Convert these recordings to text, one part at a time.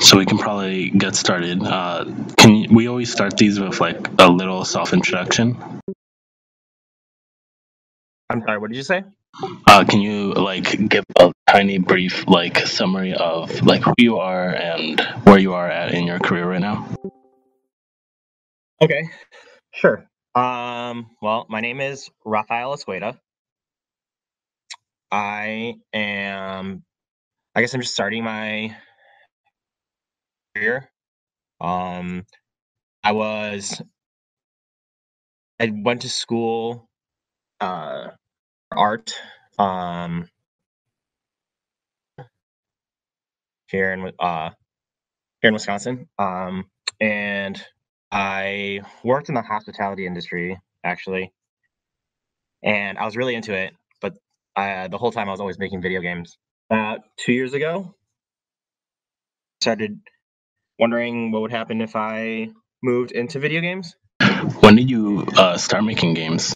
So we can probably get started. We always start these with like a little self-introduction? I'm sorry, what did you say? Can you like give a tiny brief like summary of like who you are and where you are at in your career right now? Okay, sure. Well, my name is Raphael Azcueta. I guess I'm just starting my career. Um, I was, I went to school, for art, um, here in, here in Wisconsin. And I worked in the hospitality industry, actually, and I was really into it, but the whole time I was always making video games. About 2 years ago, started wondering what would happen if I moved into video games. When did you start making games?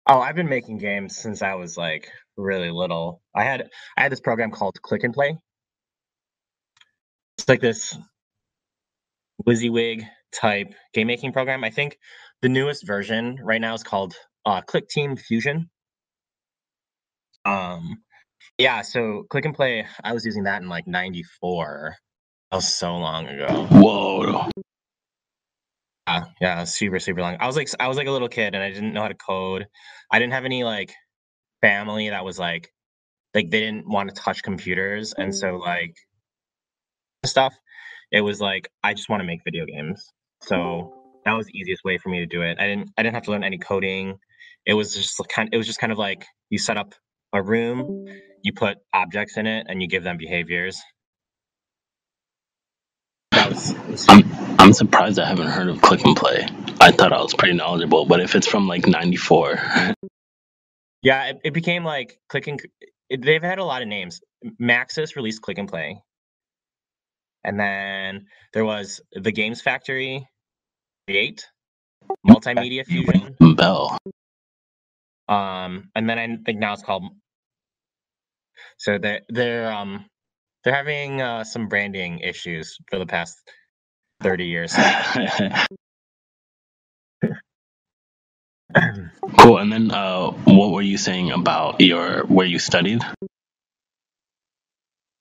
Oh, I've been making games since I was like really little. I had this program called Click and Play. It's like this WYSIWYG type game making program. I think the newest version right now is called Click Team Fusion. Um, yeah, so Click and Play, I was using that in like '94. That was so long ago. Whoa. Yeah, super, super long. I was like a little kid and I didn't know how to code. I didn't have any like family that was like they didn't want to touch computers, and so like stuff. It was like I just want to make video games. So that was the easiest way for me to do it. I didn't have to learn any coding. It was just kind of like you set up a room, you put objects in it, and you give them behaviors. It was I'm I'm surprised I haven't heard of Click and Play. I thought I was pretty knowledgeable, but if it's from like '94, yeah, it became like they've had a lot of names. Maxis released Click and Play, and then there was the Games Factory Create, Multimedia Fusion, Bell. and then I think now it's called. So they're having some branding issues for the past 30 years. Cool. And then what were you saying about your where you studied?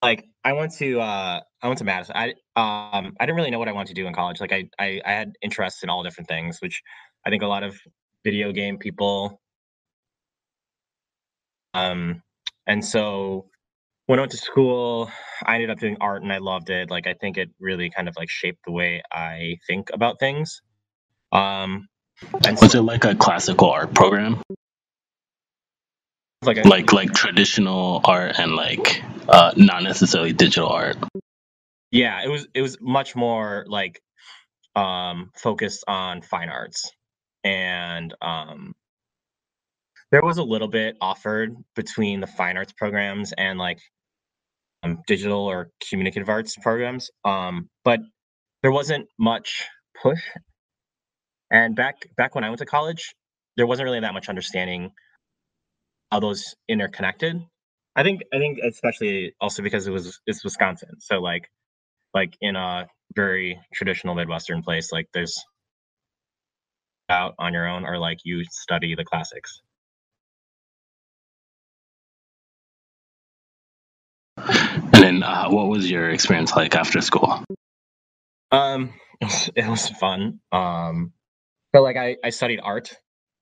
Like I went to Madison. I didn't really know what I wanted to do in college. Like I had interests in all different things, which I think a lot of video game people. Um, and so when I went to school, I ended up doing art and I loved it. Like I think it really kind of like shaped the way I think about things. Um, and Was so it like a classical art program? like a Like traditional art and like not necessarily digital art? yeah, it was much more like focused on fine arts, and there was a little bit offered between the fine arts programs and like digital or communicative arts programs, but there wasn't much push. And back when I went to college, there wasn't really that much understanding how those interconnected. I think especially also because it's Wisconsin, so like in a very traditional Midwestern place, like there's out on your own or like you study the classics. And then what was your experience like after school? It was fun. So like I studied art,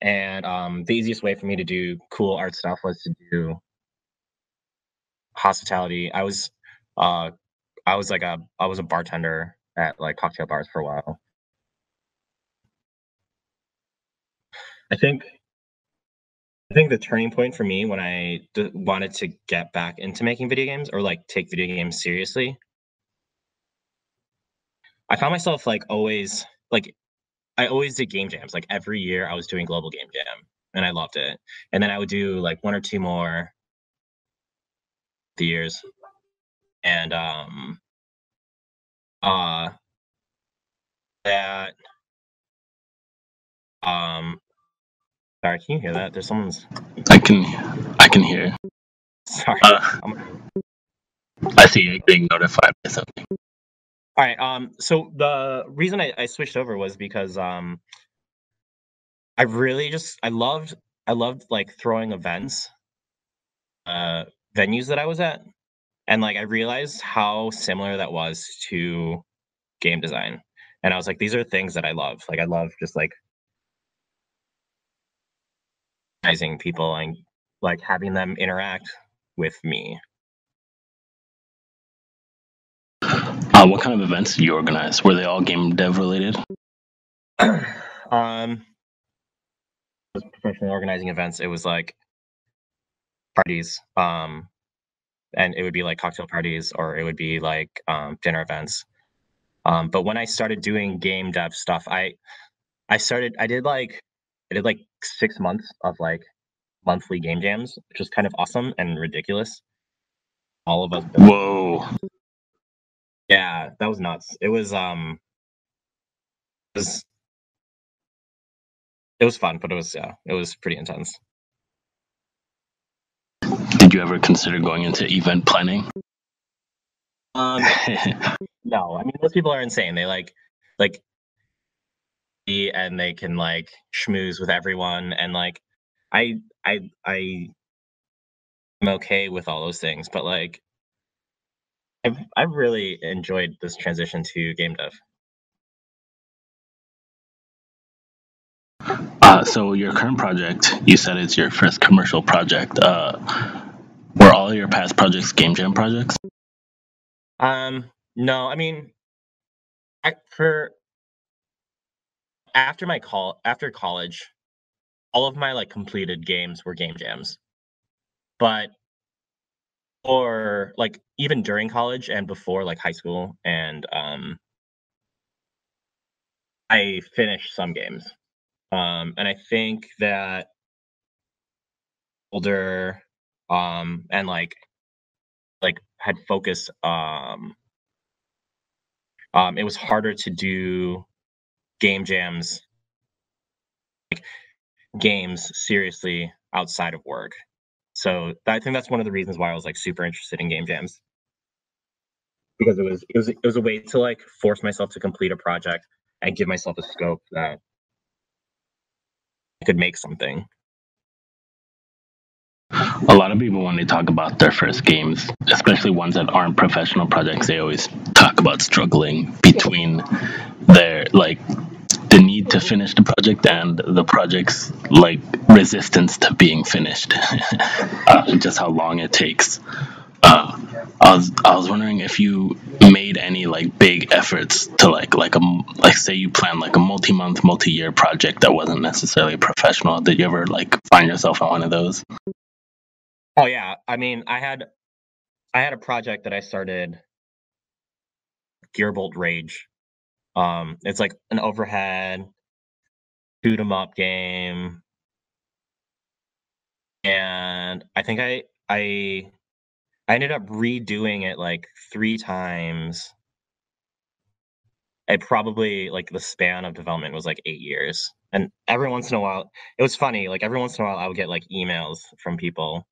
and the easiest way for me to do cool art stuff was to do hospitality. Uh I was a bartender at like cocktail bars for a while. I think I think the turning point for me when wanted to get back into making video games or like take video games seriously, I found myself like always like I always did game jams. Like every year I was doing global game jam and I loved it. And then I would do like one or two more the years. And uh that um sorry, can you hear that? There's someone's I can I can hear. sorry. Uh, I'm I see you being notified by something. All right. So the reason I switched over was because I loved like throwing events, uh, venues that I was at, and like I realized how similar that was to game design, and I was like, these are things that I love. Like I love just like organizing people and like having them interact with me. What kind of events did you organize? Were they all game dev related? um, was professionally organizing events. It was like parties, and it would be like cocktail parties, or it would be like dinner events. But when I started doing game dev stuff, I did like 6 months of like monthly game jams, which was kind of awesome and ridiculous. All of us built. Whoa. Yeah, that was nuts. It was it was fun, but it was pretty intense. Did you ever consider going into event planning? Um, no, I mean most people are insane. They like and they can like schmooze with everyone, and like I am okay with all those things, but like I've really enjoyed this transition to game dev. So your current project, you said it's your first commercial project. Were all your past projects game jam projects? No, I mean, for after college, all of my like completed games were game jams. But or like even during college and before like high school, and I finished some games. And I think that older and like had focus it was harder to do game jams games seriously outside of work. So I think that's one of the reasons why I was like super interested in game jams, because it was a way to like force myself to complete a project and give myself a scope that I could make something. A lot of people, when they talk about their first games, especially ones that aren't professional projects, they always talk about struggling between their like the need to finish the project and the project's like resistance to being finished. Just how long it takes. Uh, I was wondering if you made any like big efforts to like say you planned like a multi-month, multi-year project that wasn't necessarily professional. Did you ever like find yourself on one of those? Oh yeah, I mean, I had a project that I started, Gearbolt Rage. It's like an overhead shoot 'em up game, and I think I ended up redoing it like 3 times. It probably like the span of development was like 8 years, and every once in a while, it was funny. Like every once in a while, I would get like emails from people.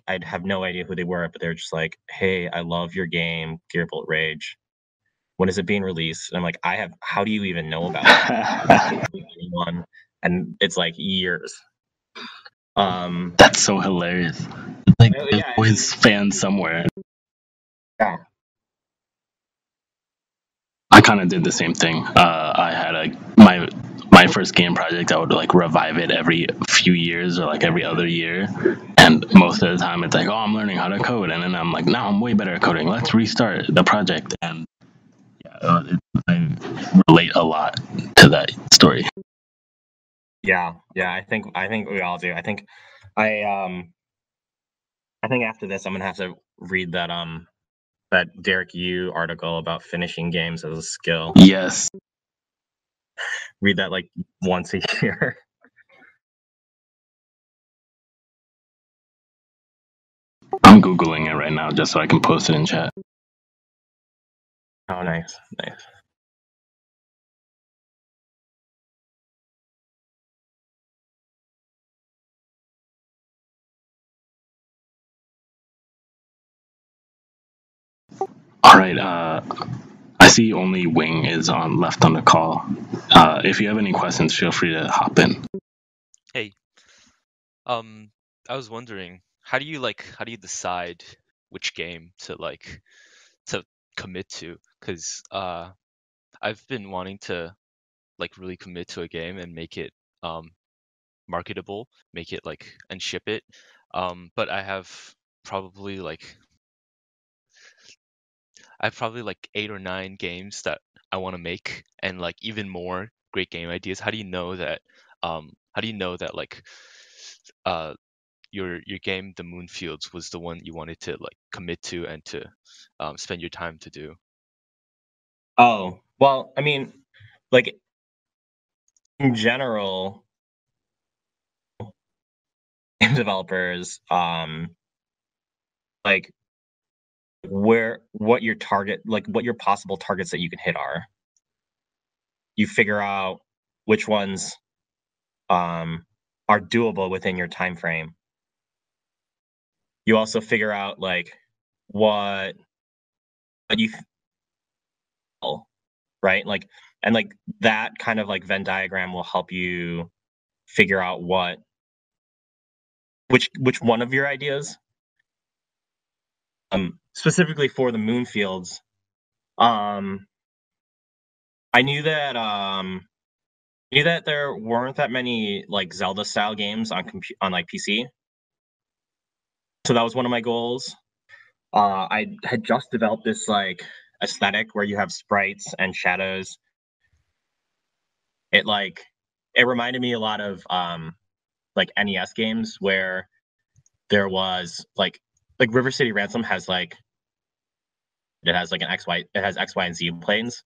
I'd have no idea who they were, but they're just like, "Hey, I love your game, Gearbolt Rage. When is it being released?" And I'm like, "I have. How do you even know about it?" Anyone? And it's like years. Um, That's so hilarious. Like there's yeah, I mean, always fans somewhere. yeah, I kind of did the same thing. I had my first game project. I would like revive it every few years or like every other year, and most of the time it's like, oh, I'm learning how to code, and then I'm like, now I'm way better at coding. Let's restart the project. And I relate a lot to that story. yeah. I think we all do. I um I think after this, I'm gonna have to read that Derek Yu article about finishing games as a skill. Yes, Read that like once a year. I'm googling it right now just so I can post it in chat. Oh, nice, nice. All right. I see only Wing is on left on the call. If you have any questions, feel free to hop in. Hey, I was wondering, how do you decide which game to commit to? Because I've been wanting to really commit to a game and make it marketable, make it and ship it. But probably like I have probably like 8 or 9 games that I want to make, and even more great game ideas. How do you know that uh your game, The Moonfields, was the one you wanted to commit to and to spend your time to do? Oh, well, I mean, like in general, game developers, like what your target, like what your possible targets that you can hit are. You figure out which ones are doable within your time frame. You also figure out like what you feel, right? Like and like that kind of like Venn diagram will help you figure out which one of your ideas, specifically for the Moonfields. Um, I knew that there weren't that many like Zelda style games on on like PC, so that was one of my goals. I had just developed this like aesthetic where you have sprites and shadows. It like it reminded me a lot of like NES games where there was like River City Ransom has like it has like an XY, it has X, Y, and Z planes.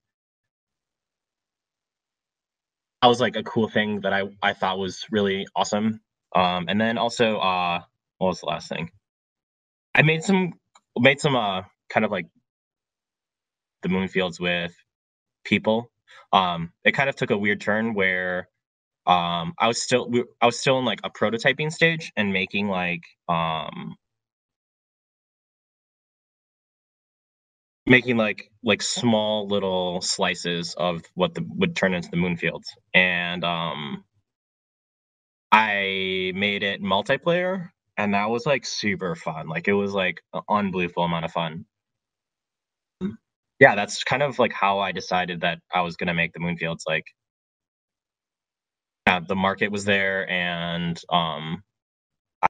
That was like a cool thing that I thought was really awesome. And then also what was the last thing? I made some kind of like the Moonfields with people. It kind of took a weird turn where I was still in like a prototyping stage and making like small little slices of what the would turn into the Moonfields. And I made it multiplayer, and that was like super fun. Like it was like an unbelievable amount of fun. Yeah, that's kind of like how I decided that I was gonna make the Moonfields. Like, yeah, the market was there, and I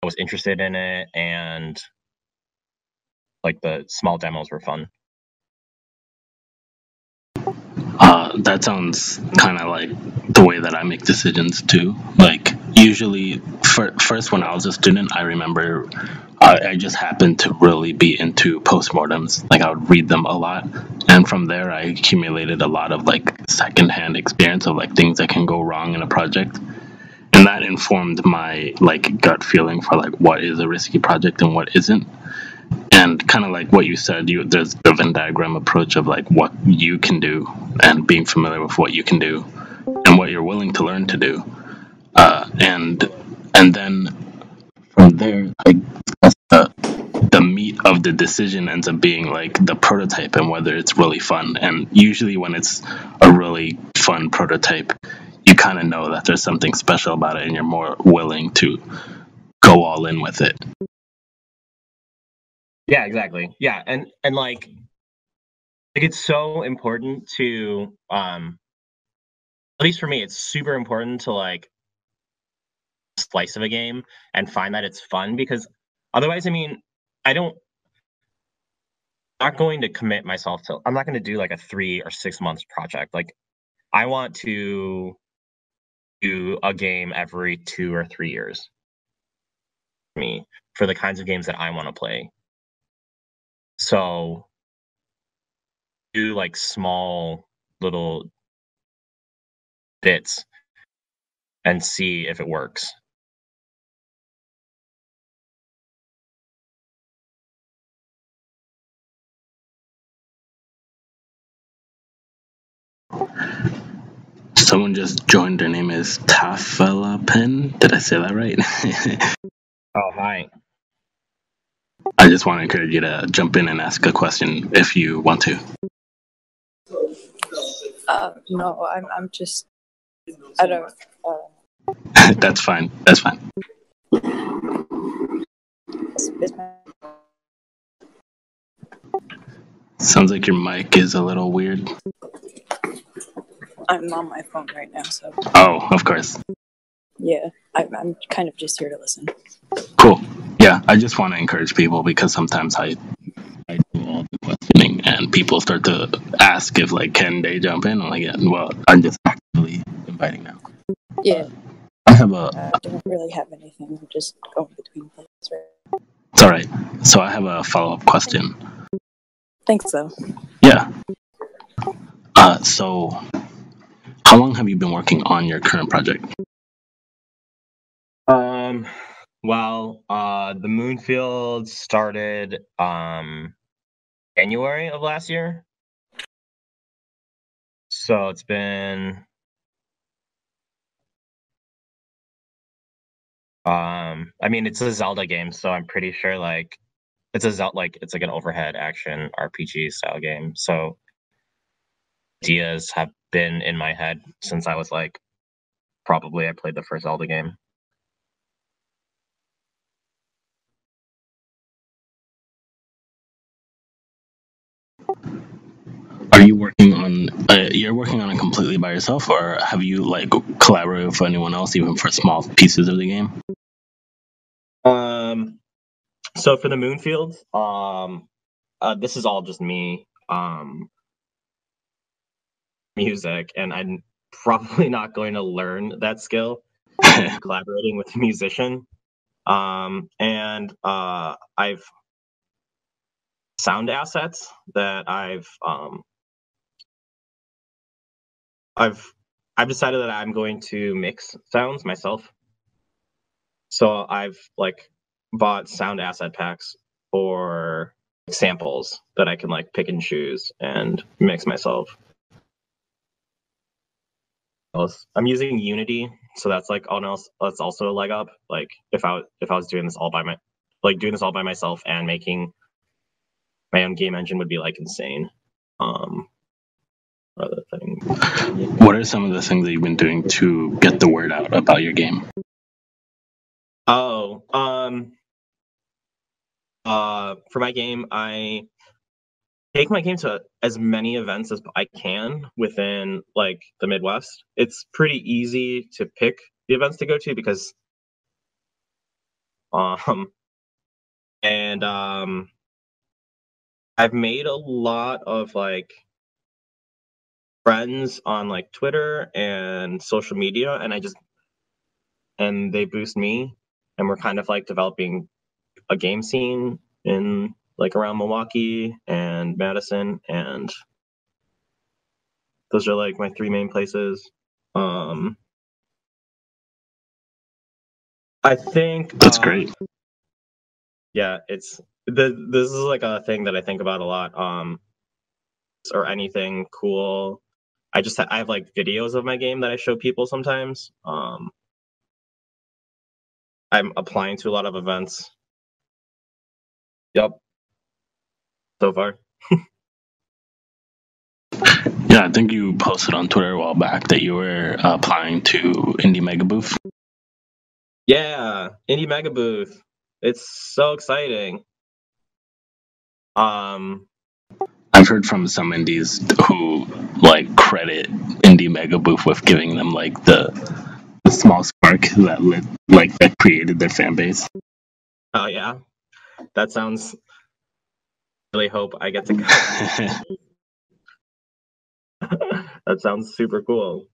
was interested in it, and like the small demos were fun. That sounds kind of like the way that I make decisions too. Like usually, first when I was a student, I remember I just happened to really be into postmortems. Like I would read them a lot, and from there I accumulated a lot of like secondhand experience of like things that can go wrong in a project, and that informed my like gut feeling for like what is a risky project and what isn't. And kind of like what you said, there's the Venn diagram approach of like what you can do and being familiar with what you can do and what you're willing to learn to do, and then from there, I guess the meat of the decision ends up being like the prototype and whether it's really fun. And usually, when it's a really fun prototype, you kind of know that there's something special about it, and you're more willing to go all in with it. Yeah, exactly. Yeah, and like it's so important to at least for me, it's super important to like slice of a game and find that it's fun because otherwise, I mean, I don't not going to commit myself to I'm not going to do like a 3 or 6 months project. Like I want to do a game every 2 or 3 years for me for the kinds of games that I want to play. So do like small little bits and see if it works. Someone just joined. Their name is Tafelapen. Did I say that right? Oh, hi. I just want to encourage you to jump in and ask a question if you want to. No, I'm just, I don't, That's fine. That's fine. Sounds like your mic is a little weird. I'm on my phone right now, so Oh, of course. yeah, I'm kind of just here to listen. Cool. Yeah, I just want to encourage people because sometimes I do all the questioning and people start to ask if like can they jump in. I'm like, yeah, well, I'm just actively inviting now. Yeah, I have a. I don't really have anything. I'm just going between things right. It's all right. So I have a follow-up question. Thanks, though. Yeah. So how long have you been working on your current project? Well, the Moonfield started January of last year. So it's been I mean it's a Zelda game, so I'm pretty sure like it's it's like an overhead action RPG style game. So ideas have been in my head since I was like probably I played the first Zelda game. Are you working on? You're working on it completely by yourself, or have you like collaborated with anyone else, even for small pieces of the game? So for the Moonfield, this is all just me, music, and I'm probably not going to learn that skill collaborating with a musician. And I've sound assets that I've decided that I'm going to mix sounds myself. So I've like bought sound asset packs for samples that I can like pick and choose and mix myself. I'm using Unity, so that's like that's also a leg up. Like if I was doing this all by myself and making my own game engine would be like insane. Other things. What are some of the things that you've been doing to get the word out about your game? Oh, for my game, I take my game to as many events as I can within like the Midwest. It's pretty easy to pick the events to go to because and I've made a lot of like friends on like Twitter and social media and they boost me and we're kind of like developing a game scene in like around Milwaukee and Madison, and those are like my three main places. I think That's great. Yeah, this is like a thing that I think about a lot. Or anything cool. I have like videos of my game that I show people sometimes. I'm applying to a lot of events. Yep. So far. Yeah, I think you posted on Twitter a while back that you were applying to Indie Mega Booth. Yeah, Indie Mega Booth. It's so exciting. I've heard from some indies who like credit Indie Mega Booth with giving them like the small spark that created their fan base. Oh yeah, that sounds. Really hope I get to go. That sounds super cool.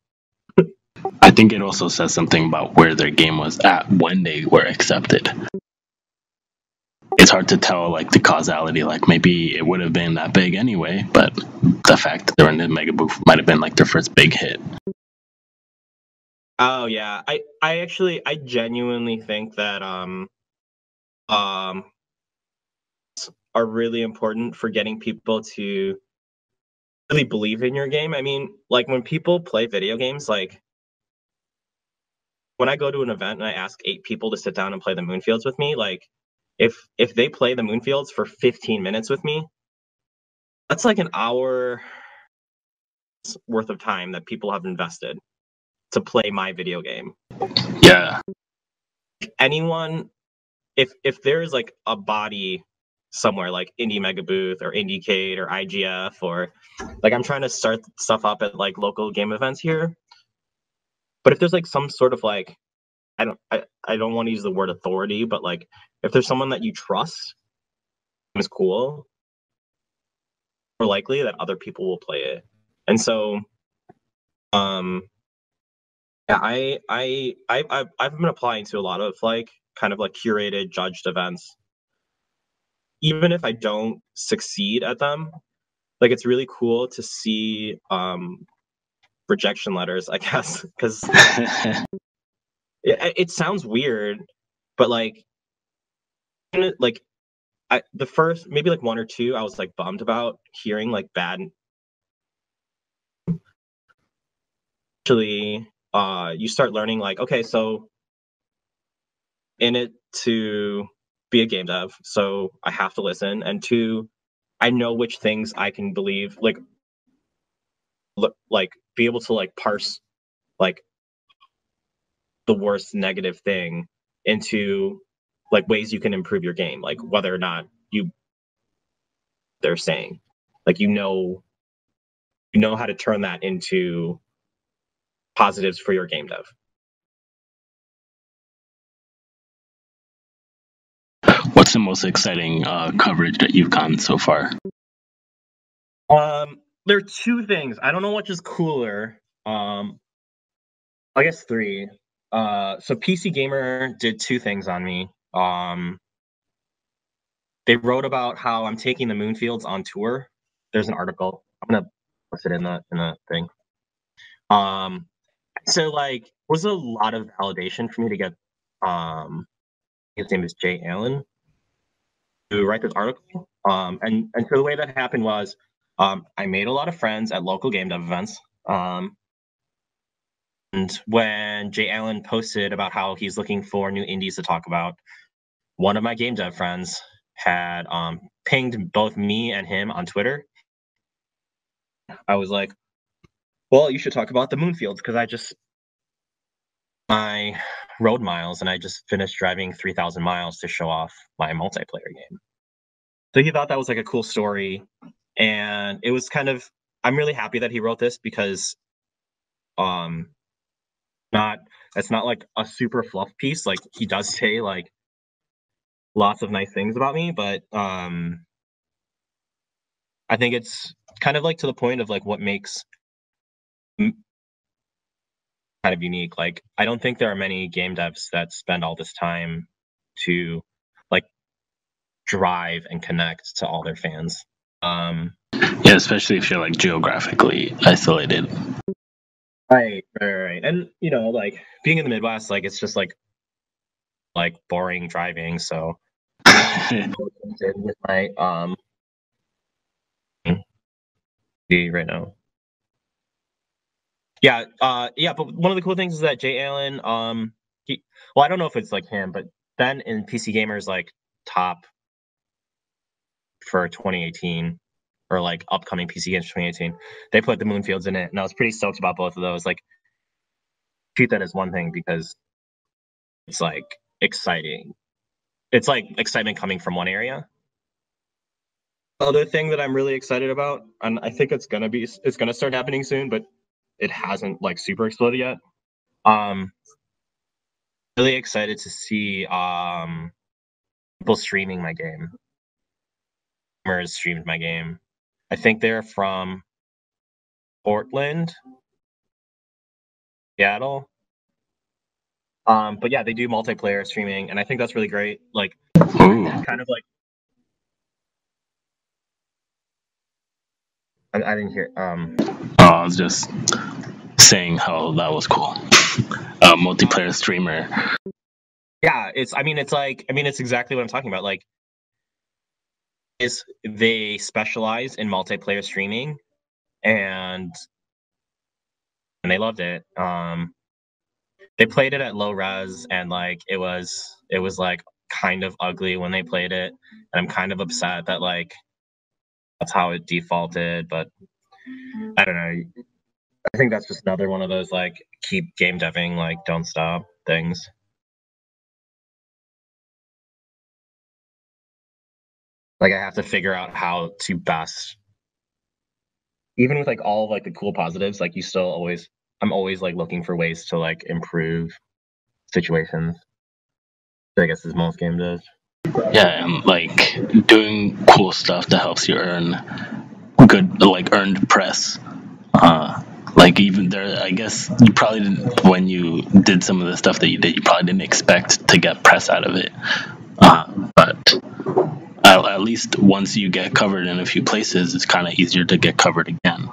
I think it also says something about where their game was at when they were accepted. It's hard to tell like the causality, like maybe it would have been that big anyway, but the fact that they're in the Mega Booth might have been like their first big hit. Oh yeah, I genuinely think that are really important for getting people to really believe in your game. I mean, like when people play video games, like when I go to an event and I ask 8 people to sit down and play the Moonfields with me, like if they play the Moonfields for 15 minutes with me, that's like an hour worth of time that people have invested to play my video game. Yeah. Anyone, if there's like a body somewhere like Indie Mega Booth or IndieCade or IGF, or like I'm trying to start stuff up at like local game events here. But if there's like some sort of like, I don't want to use the word authority, but like if there's someone that you trust is cool, more likely that other people will play it. And so yeah, I've been applying to a lot of like kind of like curated judged events. Even if I don't succeed at them, like it's really cool to see rejection letters, I guess, because it sounds weird, but like the first maybe like one or two I was like bummed about hearing like bad. Actually, you start learning like, okay, so in it to be a game dev, so I have to listen, and two, I know which things I can believe, like be able to like parse like the worst negative thing into like ways you can improve your game, like whether or not they're saying, like you know how to turn that into positives for your game dev. What's the most exciting coverage that you've gotten so far? There are two things. I don't know which is cooler. I guess three. So PC Gamer did two things on me. They wrote about how I'm taking the Moonfields on tour. There's an article. I'm gonna post it in the thing. So like, was a lot of validation for me to get. His name is Jay Allen, to write this article. And so the way that happened was, I made a lot of friends at local game dev events. And when Jay Allen posted about how he's looking for new indies to talk about, one of my game dev friends had pinged both me and him on Twitter. I was like, well, you should talk about the Moonfields, because I just my road miles and I just finished driving 3,000 miles to show off my multiplayer game. So he thought that was like a cool story, and it was kind of, I'm really happy that he wrote this, because it's not like a super fluff piece. Like he does say like lots of nice things about me, but I think it's kind of like to the point of like what makes kind of unique. Like I don't think there are many game devs that spend all this time to like drive and connect to all their fans. Yeah, especially if you're like geographically isolated. Right. And you know, like being in the Midwest, like it's just like boring driving. So with my right now. Yeah, but one of the cool things is that Jay Allen, I don't know if it's like him, but then in PC Gamer's like top for 2018, or like upcoming PC games for 2018, they put the Moonfields in it, and I was pretty stoked about both of those. Like, treat that as one thing, because it's like exciting. It's like excitement coming from one area. Other thing that I'm really excited about, and I think it's gonna start happening soon, but it hasn't like super exploded yet. Really excited to see people streaming my game. Streamers streamed my game. I think they're from Portland, Seattle. But yeah, they do multiplayer streaming, and I think that's really great. Like, kind of like, I didn't hear. I was just saying how that was cool. Multiplayer streamer. Yeah, it's exactly what I'm talking about. Like, they specialize in multiplayer streaming, and they loved it. They played it at low res, and like it was like kind of ugly when they played it, and I'm kind of upset that like that's how it defaulted. But I don't know. I think that's just another one of those like keep game deving, like don't stop things. Like I have to figure out how to best, even with like all of, like the cool positives, like I'm always like looking for ways to like improve situations. I guess as most game does. Yeah, and like doing cool stuff that helps you earn good, like earned press. Like even there, I guess you probably didn't, when you did some of the stuff that you did, you probably didn't expect to get press out of it. But at least once you get covered in a few places, it's kind of easier to get covered again.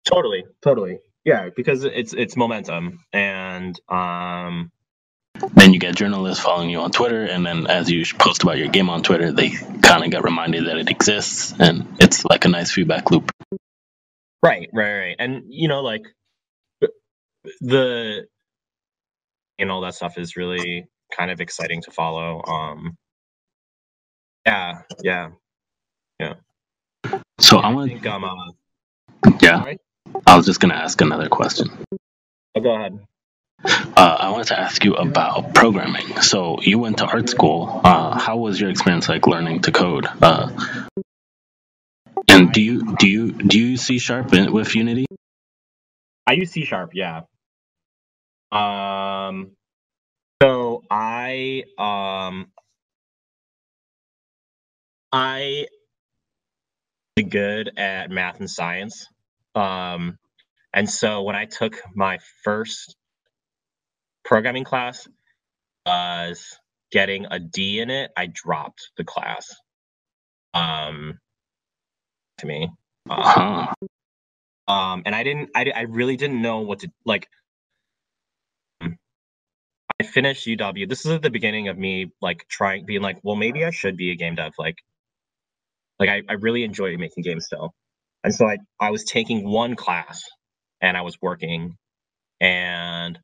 Totally. Yeah, because it's momentum, and then you get journalists following you on Twitter, and then as you post about your game on Twitter, they kind of get reminded that it exists, and it's like a nice feedback loop. Right. And like the all that stuff is really kind of exciting to follow. Yeah. So I think yeah, sorry? I was just gonna ask another question. Oh, go ahead. I wanted to ask you about programming. So you went to art school. How was your experience like learning to code? And do you use C# with Unity? I use C#, yeah. So I good at math and science. And so when I took my first programming class, was getting a D in it, I dropped the class. To me. And I really didn't know what to like. I finished UW. This is at the beginning of me like being like, well, maybe I should be a game dev. Like I really enjoy making games still. And so I was taking one class and I was working, and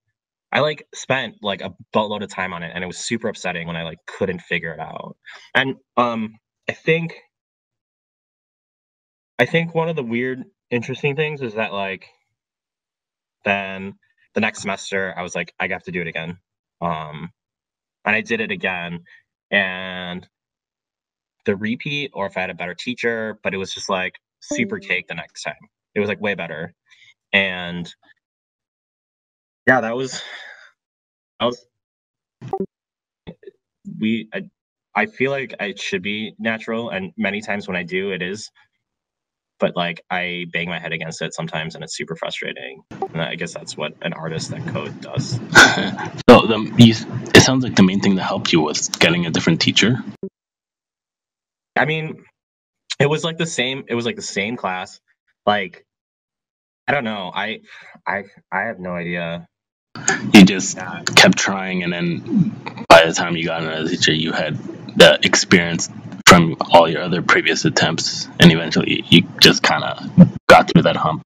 I like spent like a buttload of time on it, and it was super upsetting when I like couldn't figure it out. And I think one of the weird interesting things is that like then the next semester I was like, I have to do it again. And I did it again, and the repeat, or if I had a better teacher, but it was just like super cake the next time. It was like way better. And yeah, that was I feel like it should be natural, and many times when I do, it is. But like I bang my head against it sometimes, and it's super frustrating. And I guess that's what an artist that code does. So it sounds like the main thing that helped you was getting a different teacher. I mean, it was like the same class. Like I don't know. I have no idea. You just kept trying, and then by the time you got another teacher, you had the experience from all your other previous attempts, and eventually you just kind of got through that hump.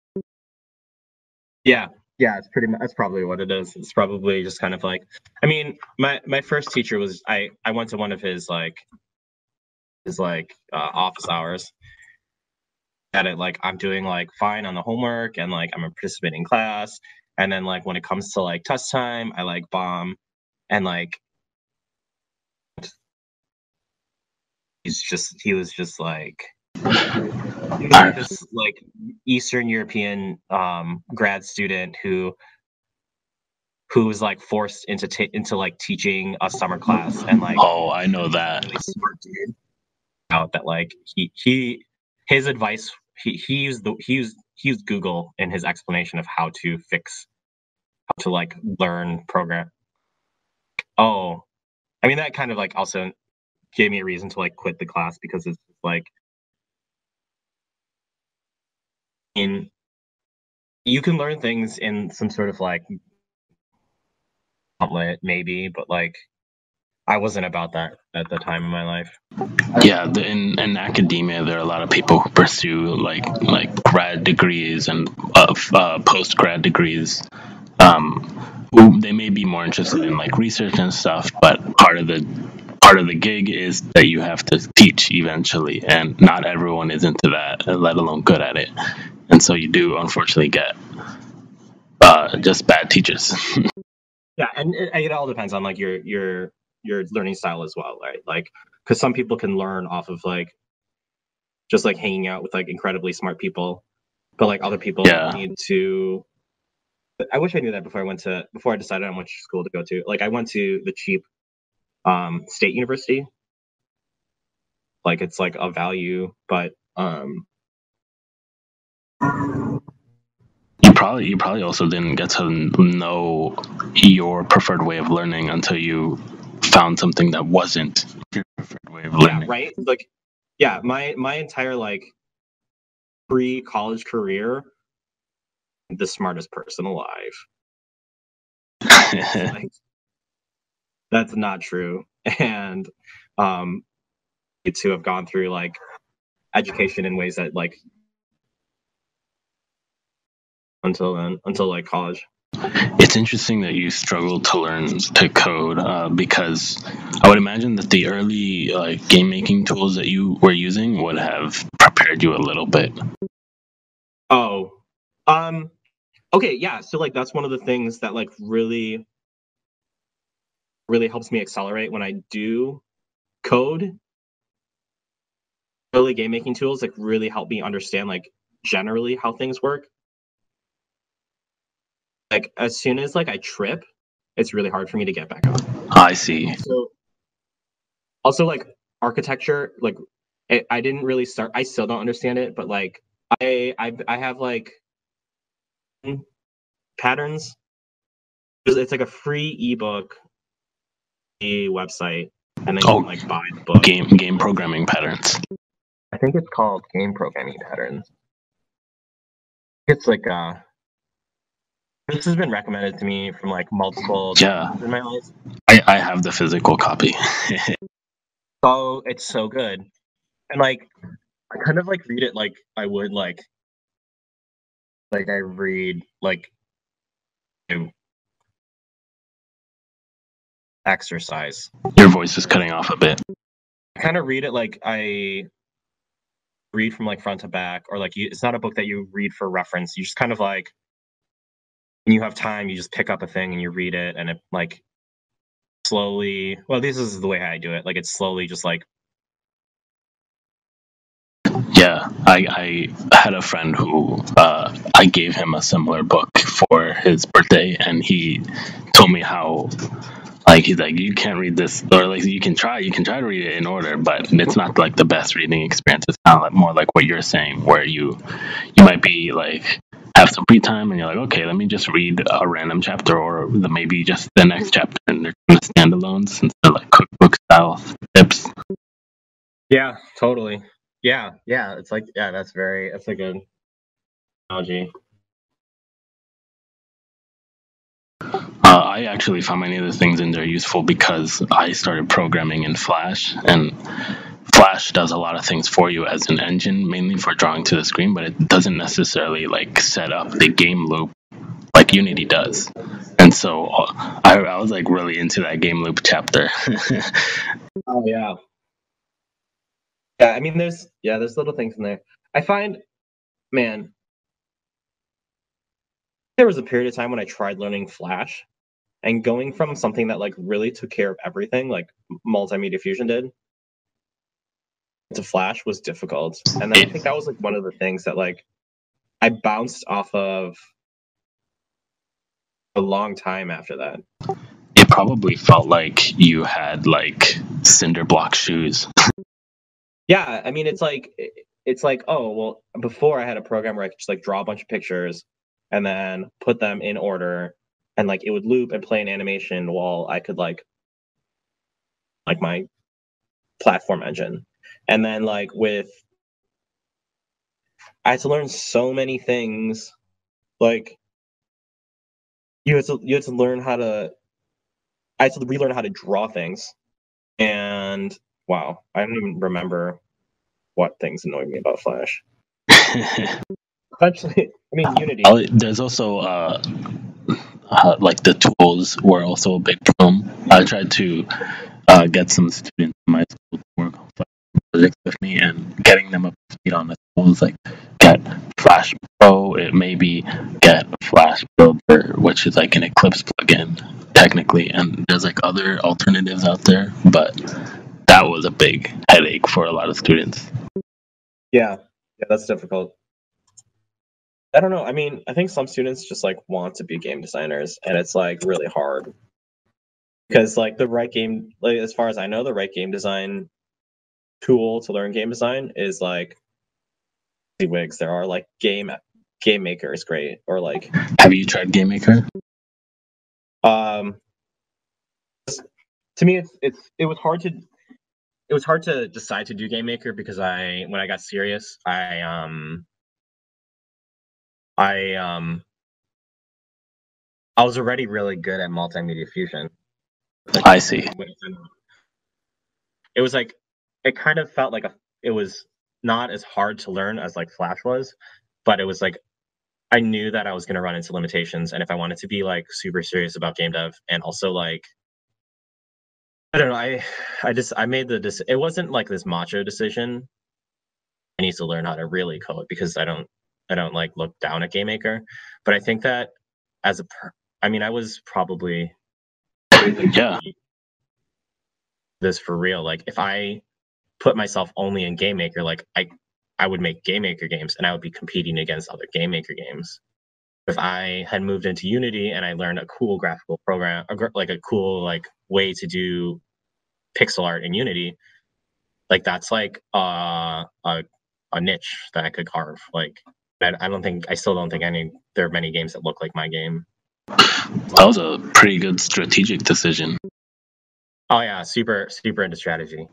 Yeah, that's probably what it is. It's probably just kind of like, I mean, my first teacher was I went to one of his office hours. At it, like I'm doing like fine on the homework, and like I'm a participating class, and then like when it comes to like test time, I like bomb, and like he was just like this like Eastern European grad student who was like forced into like teaching a summer class, and like I know that. Really smart dude out that like his advice he used Google in his explanation of how to like learn program. I mean, that kind of like also gave me a reason to like quit the class, because it's like, you can learn things in some sort of like outlet maybe, but like I wasn't about that at the time in my life. Yeah, in academia, there are a lot of people who pursue like grad degrees and post grad degrees, who they may be more interested in like research and stuff, but part of the gig is that you have to teach eventually, and not everyone is into that, let alone good at it. And so you do unfortunately get just bad teachers. Yeah, and it all depends on like your learning style as well, right? Like, because some people can learn off of like just like hanging out with like incredibly smart people, but like other people Yeah. need to. I wish I knew that before I decided on which school to go to. Like, I went to the cheap state university. Like, it's like a value, but You probably also didn't get to know your preferred way of learning until you found something that wasn't your preferred way of learning. yeah, right. Like, yeah, my entire like pre-college career, the smartest person alive. Like, that's not true. And to have gone through like education in ways that like until like college. It's interesting that you struggled to learn to code because I would imagine that the early game making tools that you were using would have prepared you a little bit. Oh, okay, yeah. So like that's one of the things that like really helps me accelerate when I do code. Early game making tools like really help me understand like generally how things work. Like as soon as like I trip, it's really hard for me to get back up. I see. So also like architecture, like I didn't really start. I still don't understand it, but like I have like patterns. It's like a free ebook, a website, and then you can like buy the book. Game programming patterns. I think it's called game programming patterns. It's like this has been recommended to me from like multiple Yeah. in my life. I have the physical copy. So it's so good. And like I kind of like read it like I would like I read like exercise. Your voice is cutting off a bit. I kind of read it like I read from like front to back, or like it's not a book that you read for reference. You just kind of like when you have time, you just pick up a thing and you read it, and it like slowly. Well, this is the way I do it. Like it's slowly just like. Yeah, I had a friend who I gave him a similar book for his birthday, and he told me how he's like, you can't read this, or like you can try to read it in order, but it's not like the best reading experience. It's kind of like more like what you're saying, where you might be like have some free time and you're like, okay, let me just read a random chapter, or maybe just the next chapter, and they're kind of standalones instead of like cookbook style tips. Yeah, totally. Yeah, it's like that's a good analogy. I actually found many of the things in there useful because I started programming in Flash, and Flash does a lot of things for you as an engine, mainly for drawing to the screen, but it doesn't necessarily like set up the game loop like Unity does. And so I was like really into that game loop chapter. Oh yeah. Yeah, I mean there's little things in there. I find, man, there was a period of time when I tried learning Flash, and going from something that like really took care of everything, like Multimedia Fusion did, to Flash was difficult. And then I think that was like one of the things that like I bounced off of a long time after that. It probably felt like you had like cinder block shoes. Yeah, I mean it's like, oh well, before I had a program where I could just like draw a bunch of pictures and then put them in order, and like it would loop and play an animation while I could like my platform engine. And then like I had to learn so many things. Like you had to learn how to. I had to relearn how to draw things, and wow, I don't even remember what things annoyed me about Flash. Actually, I mean Unity. There's also like the tools were also a big problem. I tried to get some students in my school to work on projects with me and getting them up to speed on the tools, like get Flash Pro, it maybe get Flash Builder, which is like an Eclipse plugin technically, and there's like other alternatives out there, but that was a big headache for a lot of students. Yeah, that's difficult. I don't know. I mean, I think some students just like want to be game designers, and it's like really hard because like the right game, like as far as I know, the right game design tool to learn game design is like Wigs. There are like game maker is great, or like Have you tried Game Maker? to me it was hard to decide to do game maker because when I got serious I was already really good at multimedia fusion. Like, I see. It was like it kind of felt like it was not as hard to learn as like Flash was, but it was like I knew that I was going to run into limitations, and if I wanted to be like super serious about game dev and also like I don't know, I made the decision. It wasn't like this macho decision. I need to learn how to really code because I don't like look down at game maker, but I think that as I mean I was probably Yeah. this for real. Like if I put myself only in game maker, like I would make game maker games and I would be competing against other game maker games. If I had moved into Unity and I learned a cool graphical program, like a cool like way to do pixel art in Unity, like that's like a niche that I could carve. Like I still don't think there are many games that look like my game. That was a pretty good strategic decision. Oh yeah, super into strategy.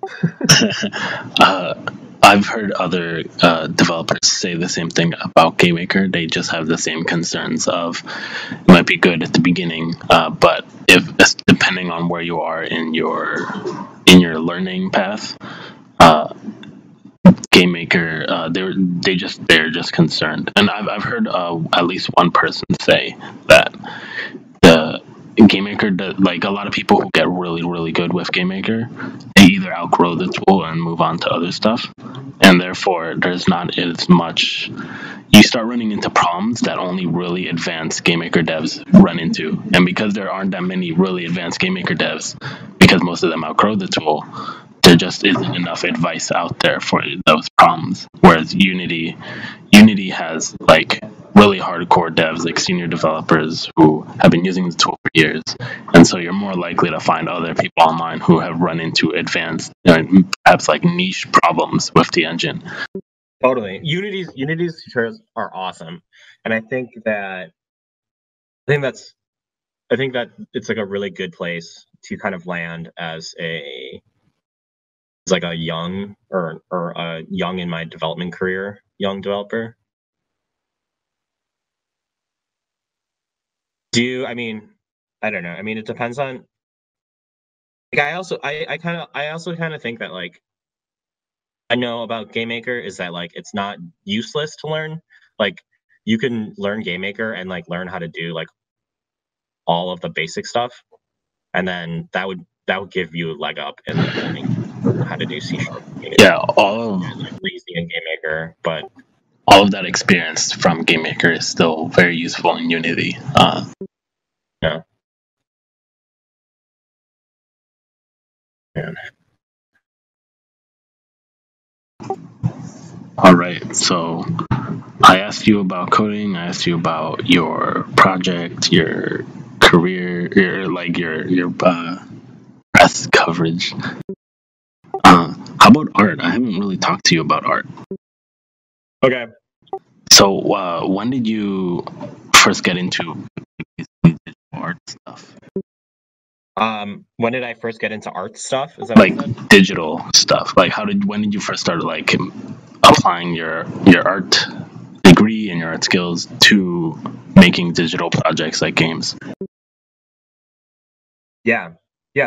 I've heard other developers say the same thing about Game Maker. They just have the same concerns of it might be good at the beginning, but if depending on where you are in your learning path, Game Maker they're just concerned. And I've heard at least one person say that the Game Maker, like a lot of people who get really good with Game Maker, they either outgrow the tool and move on to other stuff, and therefore there's not as much. You start running into problems that only really advanced Game Maker devs run into, and because there aren't that many really advanced Game Maker devs, because most of them outgrow the tool, there just isn't enough advice out there for those problems. Whereas Unity has like really hardcore devs, like senior developers who have been using the tool for years, and so you're more likely to find other people online who have run into advanced, perhaps like niche problems with the engine. Totally, Unity's tutorials are awesome, and I think that it's like a really good place to kind of land as like a young or a young in my development career, young developer. I mean, I don't know. I mean, it depends on. Like, I also kind of think that like I know about Game Maker is that like it's not useless to learn. Like you can learn Game Maker and like learn how to do like all of the basic stuff, and then that would give you a leg up in learning how to do C#. Yeah, all of Lazy in Game Maker, but all of that experience from Game Maker is still very useful in Unity. yeah. Man. All right, so I asked you about coding. I asked you about your project, your career, your press coverage. How about art? I haven't really talked to you about art. Okay. So when did you first get into digital art stuff? When did I first get into art stuff? Is that what you Like said? digital stuff. Like when did you first start like applying your art degree and your art skills to making digital projects like games? Yeah.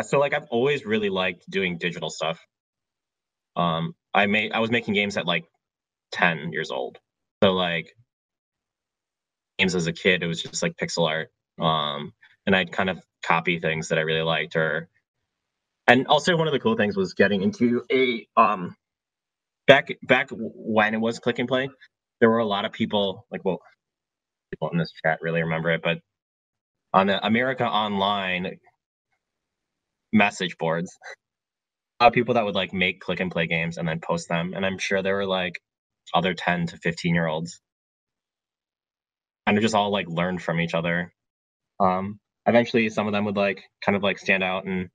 So like I've always really liked doing digital stuff. I was making games at like 10 years old. So like games as a kid, it was just like pixel art. and I'd kind of copy things that I really liked. And also one of the cool things was getting into a back when it was click and play. There were a lot of people people in this chat really remember it, but on the America Online message boards, people that would like make click and play games and then post them, and I'm sure there were like other 10 to 15-year-olds, and just all like learned from each other. Eventually, some of them would like kind of like stand out and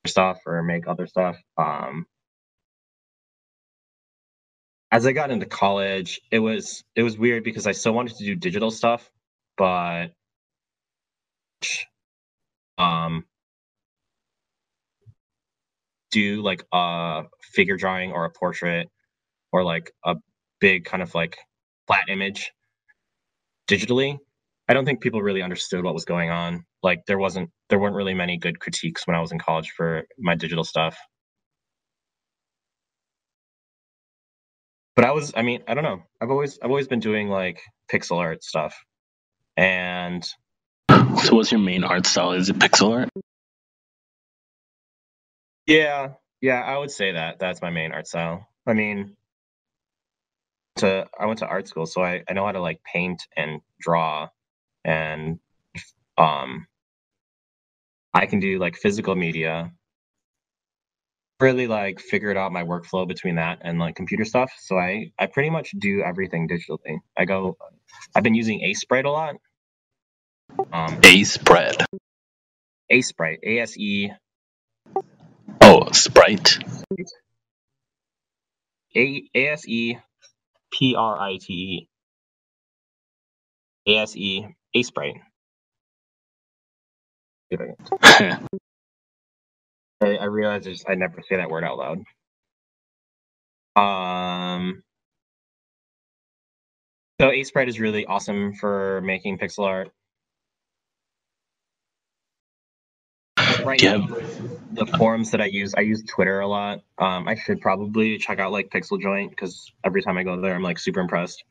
stuff or make other stuff. As I got into college, it was weird because I still wanted to do digital stuff, but do like a figure drawing or a portrait or like a big kind of like flat image digitally. I don't think people really understood what was going on. Like there weren't really many good critiques when I was in college for my digital stuff. But I mean, I don't know. I've always been doing like pixel art stuff. And So what's your main art style? Is it pixel art? yeah, I would say that's my main art style. I mean, I went to art school, so I know how to like paint and draw, and I can do like physical media. Really like figured out my workflow between that and like computer stuff. So I pretty much do everything digitally. I've been using Sprite a lot. Sprite. Sprite, ASE. Oh, Sprite. ASE PRITE. ASE Sprite. I realized I never say that word out loud. So Sprite is really awesome for making pixel art. Right now, the forums that I use Twitter a lot. I should probably check out like Pixel Joint because every time I go there, I'm like super impressed.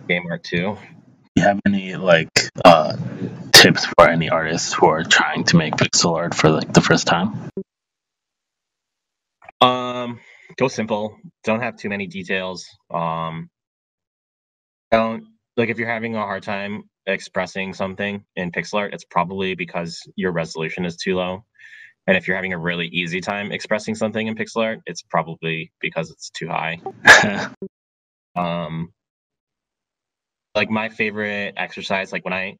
Game art too. Do you have any like tips for any artists who are trying to make pixel art for like the first time? Go simple. Don't have too many details. Don't like if you're having a hard time expressing something in pixel art, it's probably because your resolution is too low. And if you're having a really easy time expressing something in pixel art, it's probably because it's too high. Like my favorite exercise, like when I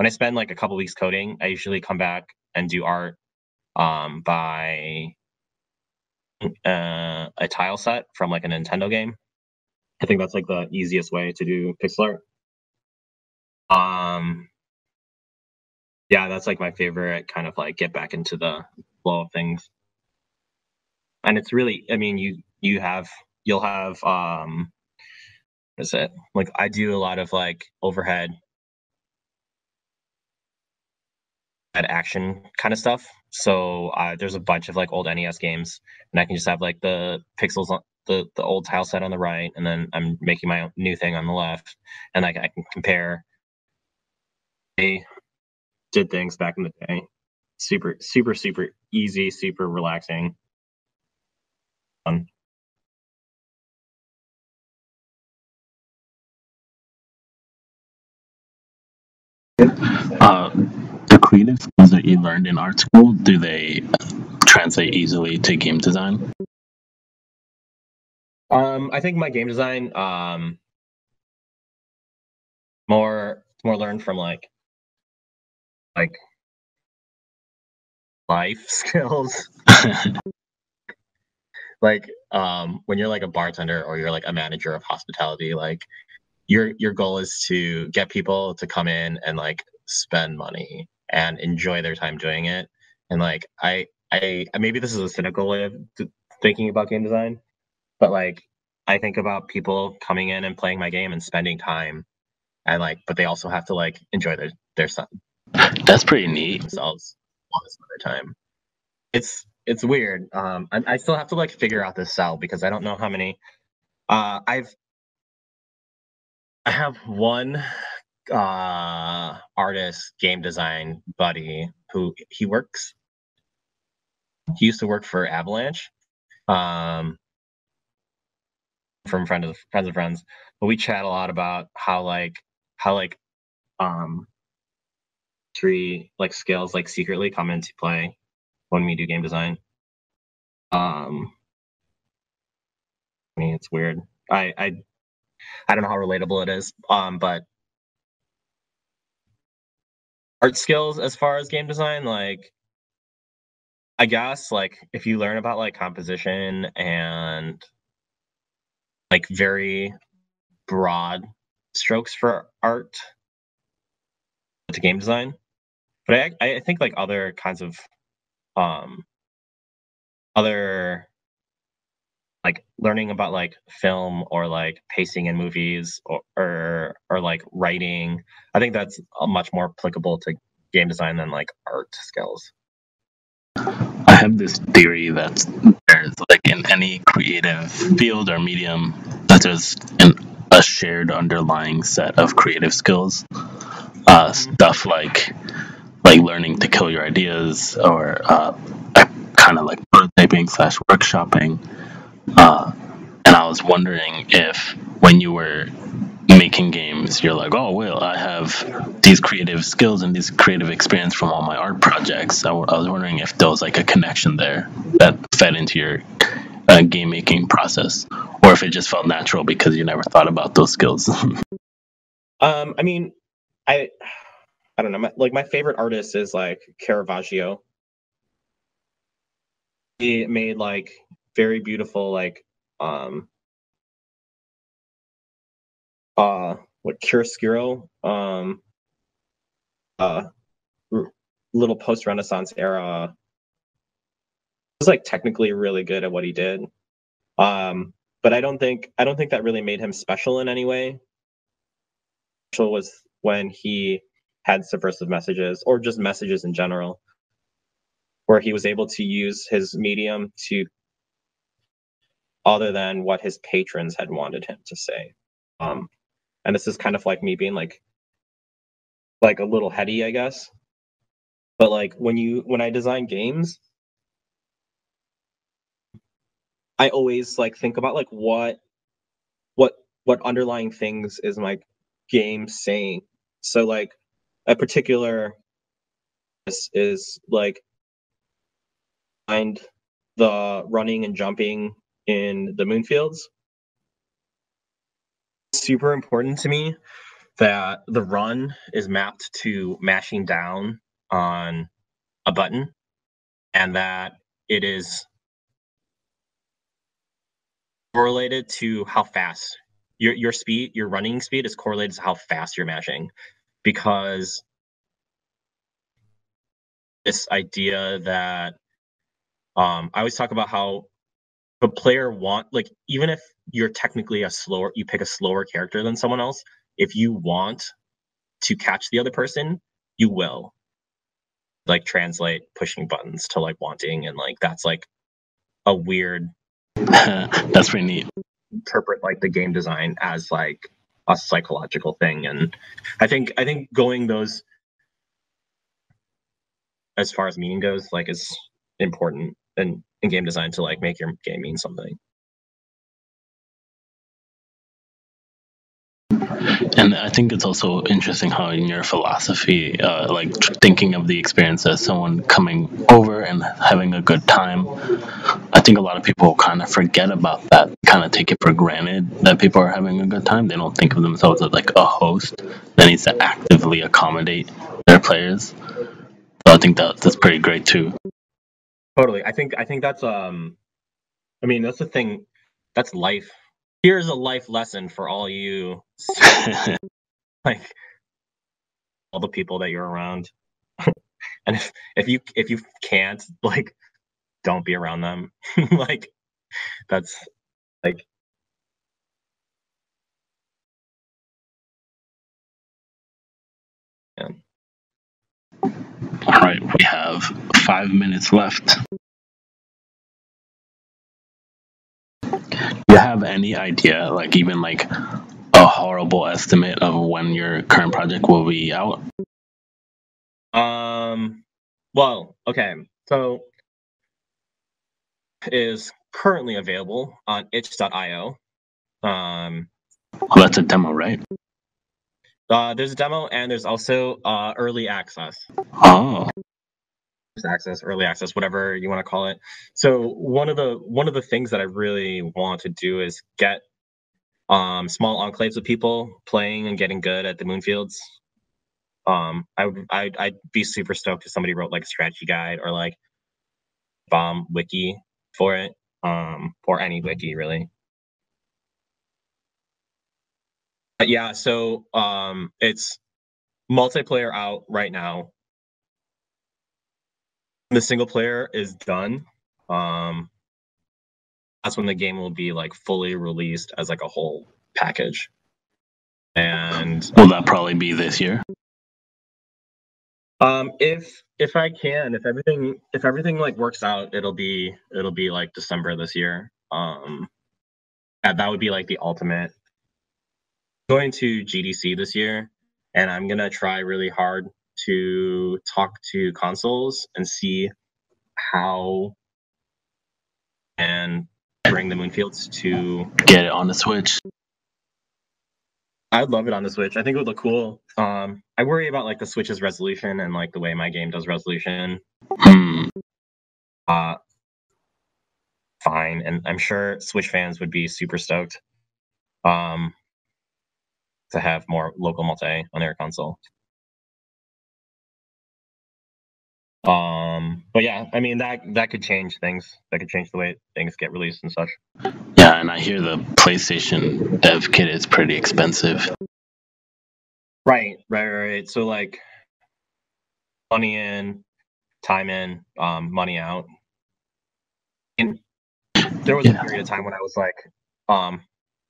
spend like a couple weeks coding, I usually come back and do art by a tile set from like a Nintendo game. I think that's like the easiest way to do pixel art. Yeah, that's like my favorite kind of like get back into the flow of things. And it's really, I mean, you'll have what is it? Like I do a lot of like overhead at action kind of stuff. So there's a bunch of like old NES games, and I can just have like the pixels on the old tile set on the right, and then I'm making my own new thing on the left, and like I can compare. I did things back in the day. Super easy, super relaxing. Fun. The creative skills that you learned in art school, do they translate easily to game design? I think my game design more learned from like life skills. Like when you're like a bartender or you're like a manager of hospitality, like your goal is to get people to come in and like spend money and enjoy their time doing it. And like I maybe this is a cynical way of thinking about game design, but like I think about people coming in and playing my game and spending time, and like but they also have to like enjoy their stuff. That's pretty neat. Themselves all this other time. It's weird. I still have to like figure out this sell because I don't know how many I have one artist, game design buddy who he used to work for Avalanche, from friends of friends. But we chat a lot about how three like skills like secretly come into play when we do game design. I mean, it's weird. I don't know how relatable it is. But art skills as far as game design, like I guess like if you learn about like composition and like very broad strokes for art to game design. But I think like other kinds of other like learning about like film or like pacing in movies or like writing, I think that's much more applicable to game design than like art skills. I have this theory that there's like in any creative field or medium that there's a shared underlying set of creative skills. Stuff like learning to kill your ideas or kind of like prototyping / workshopping. And I was wondering if when you were making games, you're like, oh, well, I have these creative skills and this creative experience from all my art projects. I was wondering if there was like a connection there that fed into your game making process, or if it just felt natural because you never thought about those skills. I mean, I don't know. My favorite artist is like Caravaggio. He made like very beautiful like what chiaroscuro little post-Renaissance era. He was like technically really good at what he did. But I don't think that really made him special in any way. Special was when he had subversive messages or just messages in general, where he was able to use his medium to other than what his patrons had wanted him to say. And this is kind of like me being like a little heady, I guess. But like when I design games, I always like think about like what underlying things is my game saying. So like a particular is like find the running and jumping in the moonfields. It's super important to me that the run is mapped to mashing down on a button, and that it is correlated to how fast your speed, your running speed is correlated to how fast you're mashing, because this idea that I always talk about how a player like even if you're technically you pick a slower character than someone else, if you want to catch the other person, you will like translate pushing buttons to like wanting, and like that's like a weird That's pretty neat. Interpret like the game design as like a psychological thing. And I think going those as far as meaning goes like is important in game design to like make your game mean something. And I think it's also interesting how in your philosophy, thinking of the experience as someone coming over and having a good time, I think a lot of people kind of forget about that, kind of take it for granted that people are having a good time. They don't think of themselves as like a host that needs to actively accommodate their players. So I think that's pretty great too. Totally. I think that's I mean that's the thing, that's life. Here's a life lesson for all you like all the people that you're around. And if you can't, like, don't be around them. Like that's like yeah. All right, we have 5 minutes left. Do you have any idea, like even like a horrible estimate of when your current project will be out? Well, okay. So it is currently available on itch.io. Well, that's a demo, right? There's a demo and there's also early access. Oh, Early access, whatever you want to call it. So one of the things that I really want to do is get small enclaves of people playing and getting good at the Moonfields. I'd be super stoked if somebody wrote like a strategy guide or like bomb wiki for it, or any wiki really. But yeah, so it's multiplayer out right now. The single player is done. That's when the game will be like fully released as like a whole package. And will that probably be this year? if I can, if everything like works out, it'll be like December this year. That would be like the ultimate. Going to GDC this year, and I'm gonna try really hard to talk to consoles and see how and bring the Moonfields to get it on the Switch. I'd love it on the Switch. I think it would look cool. I worry about like the Switch's resolution and like the way my game does resolution. Fine, and I'm sure Switch fans would be super stoked to have more local multi on their console. But yeah, I mean that could change things. That could change the way things get released and such. Yeah, and I hear the PlayStation dev kit is pretty expensive. Right. So like money in, time in, money out. And there was a period of time when I was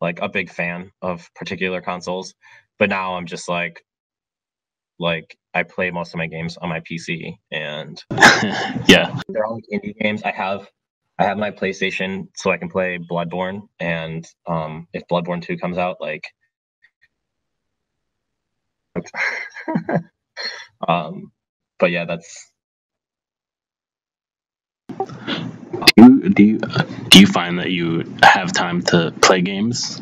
like a big fan of particular consoles, but now I'm just like I play most of my games on my PC, and yeah, they're all like indie games. I have my PlayStation so I can play Bloodborne, and if Bloodborne 2 comes out, like but yeah, that's do you find that you have time to play games?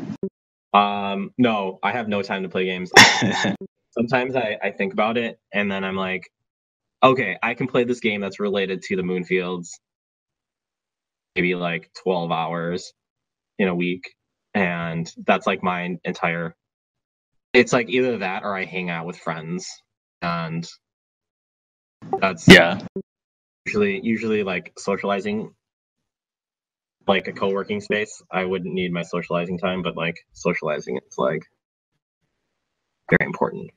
no, I have no time to play games. Sometimes I think about it, and then I'm like, okay, I can play this game that's related to the Moonfields maybe like 12 hours in a week, and that's like my entire. It's like either that or I hang out with friends, and that's usually like socializing, like a co-working space. I wouldn't need my socializing time, but like socializing is like very important.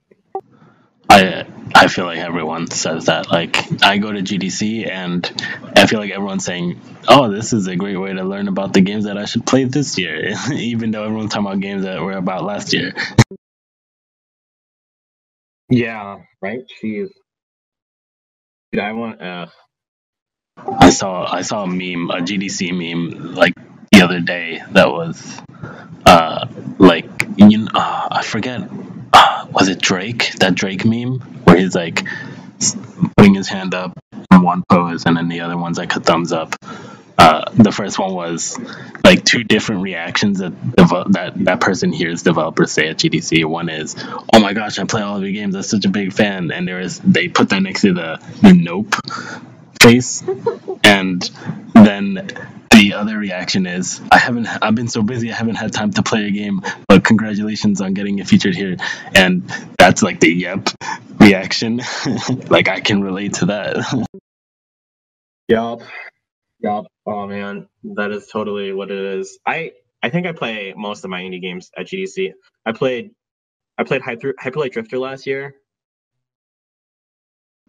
I feel like everyone says that. Like I go to GDC and I feel like everyone's saying, "Oh, this is a great way to learn about the games that I should play this year," even though everyone's talking about games that were about last year. Yeah, right. Jeez. Dude, I want. I saw a meme, a GDC meme, like the other day that was, like I forget, was it Drake? That Drake meme where he's like putting his hand up in one pose and then the other one's like a thumbs up. The first one was like two different reactions that person hears developers say at GDC. One is, "Oh my gosh, I play all of your games. I'm such a big fan," and they put that next to the nope face, and then the other reaction is, I've been so busy I haven't had time to play a game, but congratulations on getting it featured here. And that's like the yep reaction. Like I can relate to that. Yup. Oh man, that is totally what it is. I think I play most of my indie games at GDC. I played Hyperlight Drifter last year.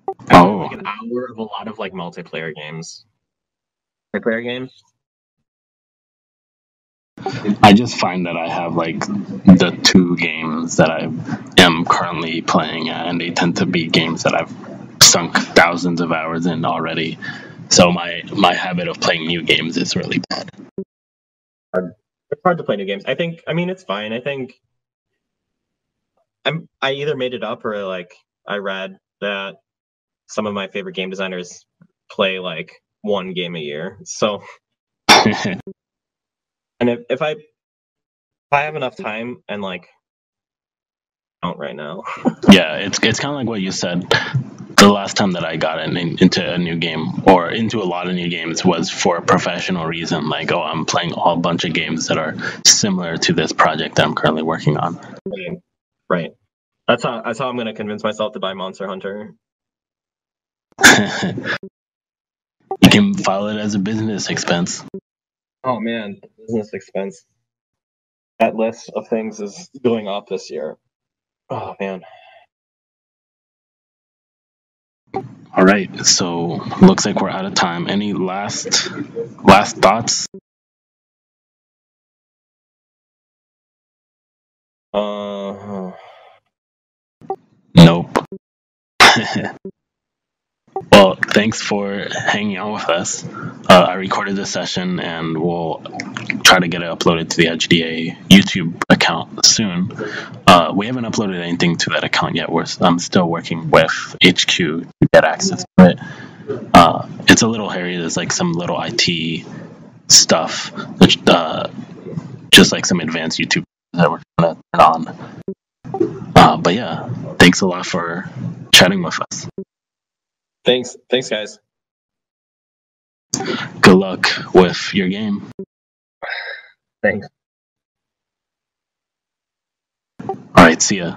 I played like an hour of a lot of like multiplayer games. I just find that I have like the two games that I am currently playing, and they tend to be games that I've sunk thousands of hours in already. So my habit of playing new games is really bad. It's hard to play new games. I mean, it's fine. I think I either made it up or like I read that some of my favorite game designers play like one game a year. So, and if I have enough time and like don't right now. Yeah, it's kind of like what you said. The last time that I got into a new game or into a lot of new games was for a professional reason. Like, oh, I'm playing a whole bunch of games that are similar to this project that I'm currently working on. Right. That's how I'm going to convince myself to buy Monster Hunter. You can file it as a business expense. Oh man, business expense. That list of things is going up this year. Oh man. All right, so looks like we're out of time. Any last thoughts? Nope. Well, thanks for hanging out with us. I recorded this session and we'll try to get it uploaded to the IGDA YouTube account soon. We haven't uploaded anything to that account yet. I'm still working with HQ to get access to it. It's a little hairy. There's like some little IT stuff, just like some advanced YouTube that we're trying to turn on. But yeah, thanks a lot for chatting with us. Thanks, guys. Good luck with your game. Thanks. All right, see ya.